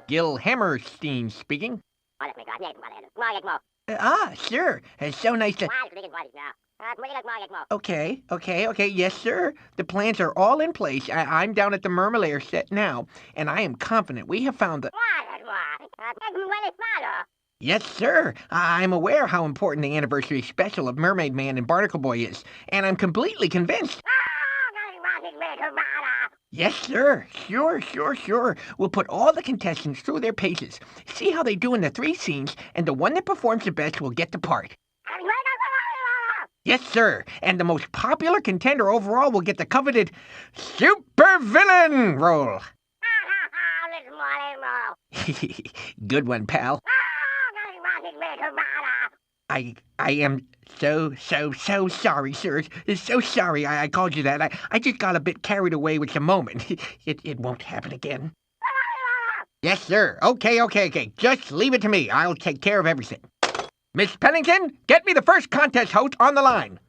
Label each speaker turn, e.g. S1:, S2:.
S1: Gil Hammerstein speaking. Sure. It's so nice to... Okay. Yes, sir. The plans are all in place. I'm down at the Mermalair set now, and I am confident we have found the... Yes, sir. I'm aware how important the anniversary special of Mermaid Man and Barnacle Boy is, and I'm completely convinced... Yes, sir. Sure. We'll put all the contestants through their paces, see how they do in the 3 scenes, and the one that performs the best will get the part. Yes, sir. And the most popular contender overall will get the coveted supervillain role. Good one, pal. I am so sorry, sir. So sorry I called you that. I just got a bit carried away with the moment. It won't happen again. Yes, sir. Okay. Just leave it to me. I'll take care of everything. Miss Pennington, get me the first contest host on the line.